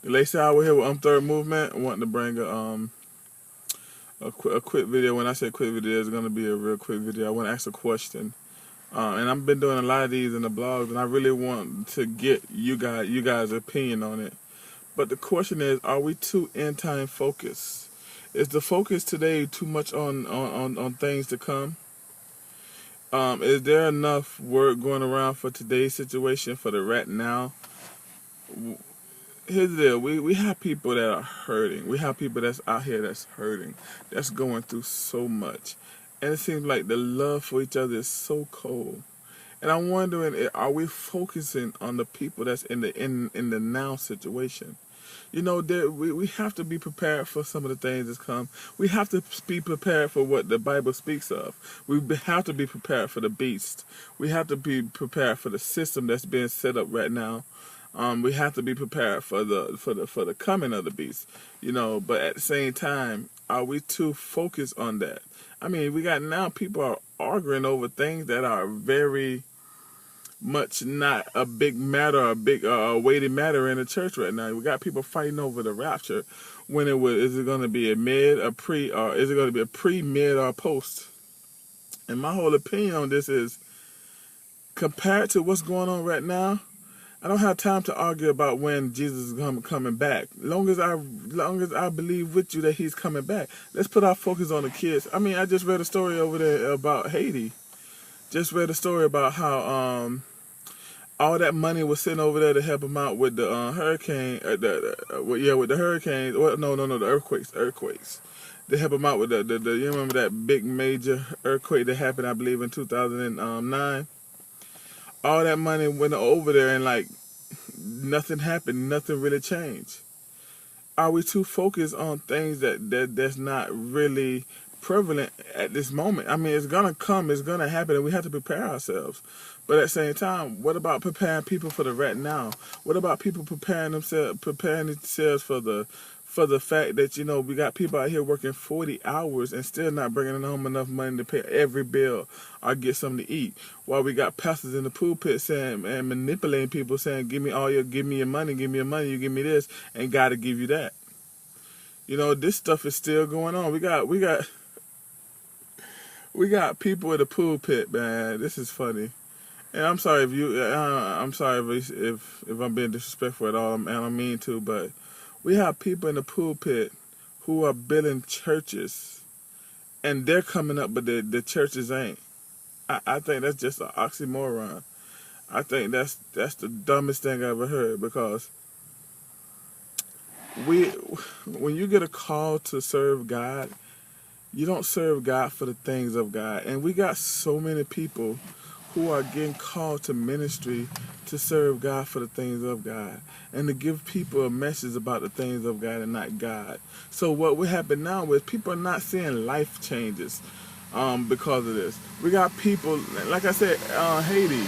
Lacey Howard here with Third Movement. I want to bring a quick video. When I say quick video, it's going to be a real quick video. I want to ask a question. And I've been doing a lot of these in the blogs, and I really want to get you guys' opinion on it. But the question is, are we too end time focused? Is the focus today too much on things to come? Is there enough work going around for today's situation, for the right now? Here's the deal. We have people that are hurting. We have people that's out here that's hurting, that's going through so much. And it seems like the love for each other is so cold. And I'm wondering, are we focusing on the people that's in the now situation? You know, we have to be prepared for some of the things that's come. We have to be prepared for what the Bible speaks of. Have to be prepared for the beast. We have to be prepared for the system that's being set up right now. We have to be prepared for the coming of the beast. You know, but at the same time, are we too focused on that? I mean, we got now people are arguing over things that are very much not a big matter, a big weighty matter in the church right now. We got people fighting over the rapture. Is it going to be a mid, a pre, or is it going to be a pre, mid, or post? And my whole opinion on this is, compared to what's going on right now, I don't have time to argue about when Jesus is coming back. Long as I believe with you that he's coming back, let's put our focus on the kids. I mean, I just read a story over there about Haiti. Just read a story about how all that money was sent over there to help them out with the hurricane, with the hurricanes. Well, no, the earthquakes. To help them out with the you remember that big major earthquake that happened, I believe, in 2009. All that money went over there and like nothing happened, nothing really changed. Are we too focused on things that's not really prevalent at this moment? I mean, it's gonna come, it's gonna happen, and we have to prepare ourselves. But at the same time, what about preparing people for the right now? What about people preparing themselves for the fact that, you know, we got people out here working 40 hours and still not bringing home enough money to pay every bill or get something to eat? While we got pastors in the pulpit saying and manipulating people, saying, give me your money, you give me this, and God to give you that. You know, this stuff is still going on. We got people in the pulpit, man. This is funny. And I'm sorry if I'm being disrespectful at all, and I don't mean to, but we have people in the pulpit who are building churches, and they're coming up, but the churches ain't. I think that's just an oxymoron. I think that's the dumbest thing I ever heard, because when you get a call to serve God, you don't serve God for the things of God. And we got so many people who are getting called to ministry to serve God for the things of God and to give people a message about the things of God and not God. So what will happen now is people are not seeing life changes because of this. We got people, like I said, Haiti.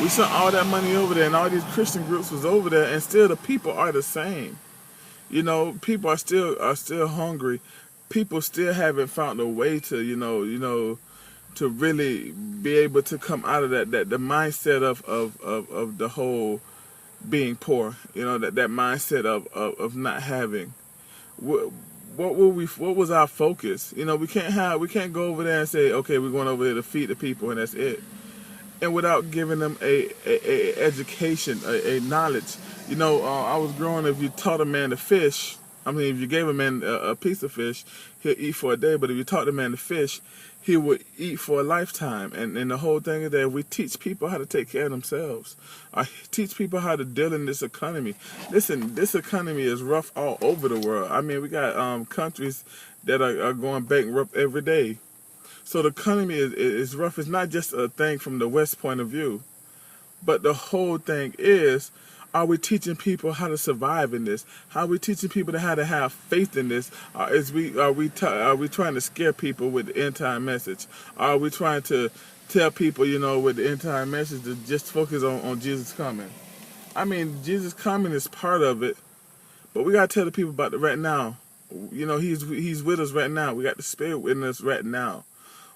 We sent all that money over there, and all these Christian groups was over there, and still the people are the same. You know, people are still hungry. People still haven't found a way to, to really be able to come out of that the mindset of the whole being poor. You know, that mindset of not having. What was our focus? You know, we can't go over there and say, okay, we're going over there to feed the people and that's it. And without giving them a education, a knowledge. You know, I was growing, if you taught a man to fish, I mean, if you gave a man a piece of fish, he'll eat for a day. But if you taught a man to fish, he would eat for a lifetime. And the whole thing is that if we teach people how to take care of themselves, teach people how to deal in this economy. Listen, this economy is rough all over the world. I mean, we got countries that are going bankrupt every day. So the economy is rough. It's not just a thing from the West point of view, but the whole thing is, are we teaching people how to survive in this? How are we teaching people how to have faith in this? Are we trying to scare people with the end time message? Are we trying to tell people, you know, with the end time message to just focus on Jesus coming? I mean, Jesus coming is part of it, but we gotta tell the people about it right now. You know, he's with us right now. We got the Spirit with us right now.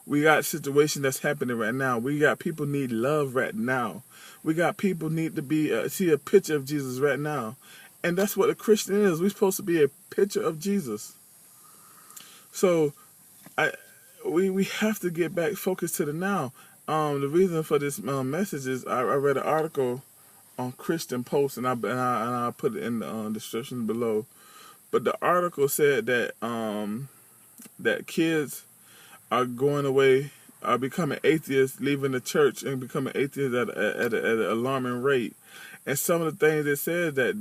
We got situation that's happening right now. We got people need love right now. We got people need to be see a picture of Jesus right now. And that's what a Christian is. We're supposed to be a picture of Jesus. So I we have to get back focused to the now. The reason for this message is I read an article on Christian Post, and I put it in the description below. But the article said that that kids are going away, are becoming atheists, leaving the church and becoming atheists at an alarming rate. And some of the things it said that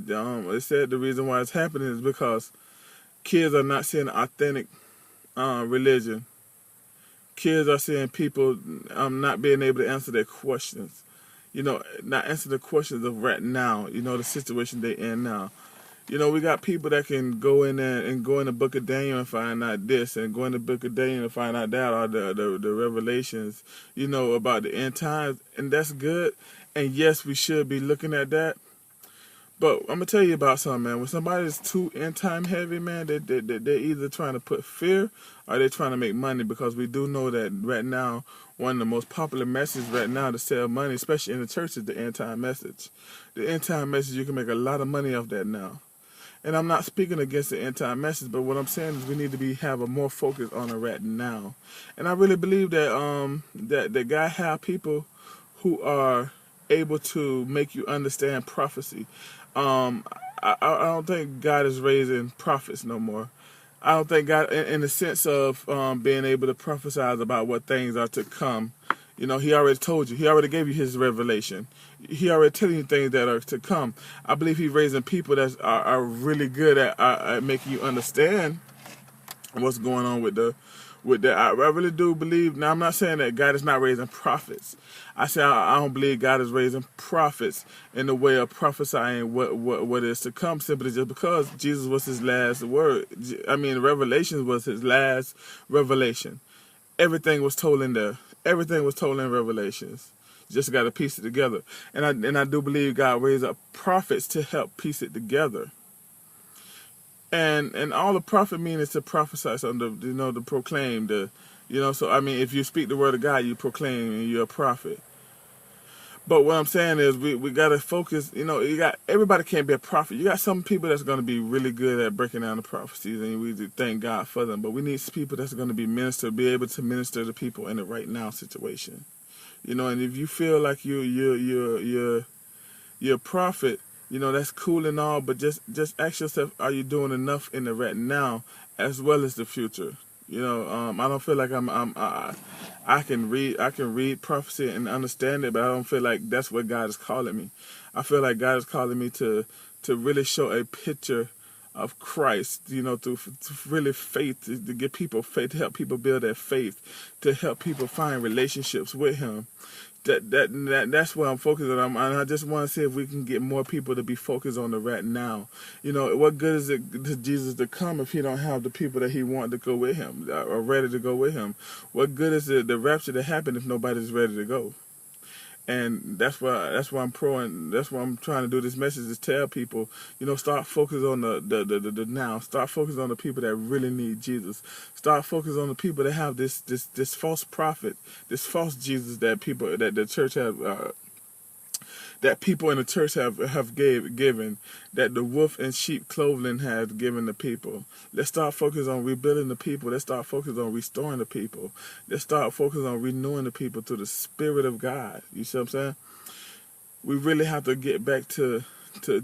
it said the reason why it's happening is because kids are not seeing authentic religion. Kids are seeing people not being able to answer their questions. Not answer the questions of right now. The situation they're in now. We got people that can go in there and go in the book of Daniel and find out this, and go in the book of Daniel and find out that, or the revelations, about the end times, and that's good. And yes, we should be looking at that. But I'm gonna tell you about something, man. When somebody's too end time heavy, man, they're either trying to put fear or they're trying to make money, because we do know that right now one of the most popular messages right now to sell money, especially in the church, is the end time message. The end time message, you can make a lot of money off that now. And I'm not speaking against the end time message, but what I'm saying is we need to have a more focus on it right now. And I really believe that that God have people who are able to make you understand prophecy. I don't think God is raising prophets no more. I don't think God, in the sense of being able to prophesy about what things are to come. He already told you. He already gave you his revelation. He already telling you things that are to come. I believe he's raising people that are really good at making you understand what's going on with that. I really do believe. Now, I'm not saying that God is not raising prophets. I say I don't believe God is raising prophets in the way of prophesying what is to come, simply just because Jesus was his last word. Revelation was his last revelation. Everything was told in there. Everything was told in Revelations. You just got to piece it together. And I do believe God raised up prophets to help piece it together. And all the prophet mean is to prophesy something, to proclaim So if you speak the word of God, you proclaim, and you're a prophet. But what I'm saying is we got to focus. Everybody can't be a prophet. You got some people that's going to be really good at breaking down the prophecies, and we thank God for them. But we need people that's going to be able to minister to people in the right now situation. And if you feel like you're a prophet, that's cool and all. But just ask yourself, are you doing enough in the right now as well as the future? I don't feel like I can read prophecy and understand it, but I don't feel like that's what God is calling me. I feel like God is calling me to really show a picture of Christ, to really faith, to give people faith, to help people build their faith, to help people find relationships with him. That's what I'm focused on. And I just want to see if we can get more people to be focused on the right now. What good is it to Jesus to come if he don't have the people that he wants to go with him or ready to go with him? What good is it, the rapture to happen if nobody's ready to go? And that's why I'm and that's why I'm trying to do this message, is tell people, start focusing on the now. Start focusing on the people that really need Jesus. Start focusing on the people that have this false prophet, this false Jesus that the church have. That people in the church have given, that the wolf in sheep clothing has given the people. Let's start focusing on rebuilding the people. Let's start focusing on restoring the people. Let's start focusing on renewing the people through the Spirit of God. You see what I'm saying? We really have to get back to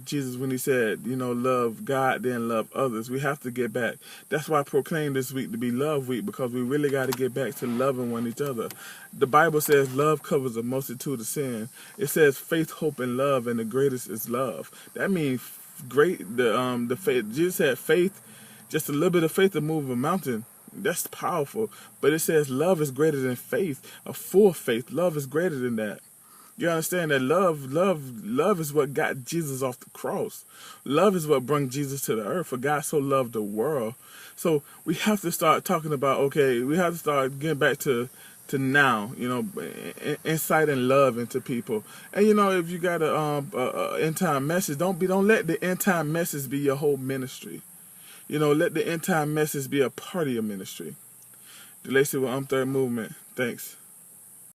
Jesus when he said, love God, then love others. We have to get back. That's why I proclaim this week to be Love Week, because we really got to get back to loving one each other. The Bible says love covers a multitude of sin. It says faith, hope, and love, and the greatest is love. That means the faith. Jesus had faith, just a little bit of faith to move a mountain. That's powerful. But it says love is greater than faith, a full faith. Love is greater than that. You understand that love is what got Jesus off the cross. Love is what brought Jesus to the earth. For God so loved the world. So we have to start talking about, we have to start getting back to now, insight and love into people. And if you got a end time message, don't let the end time message be your whole ministry. Let the end time message be a part of your ministry. The Lacey with Third Movement. Thanks.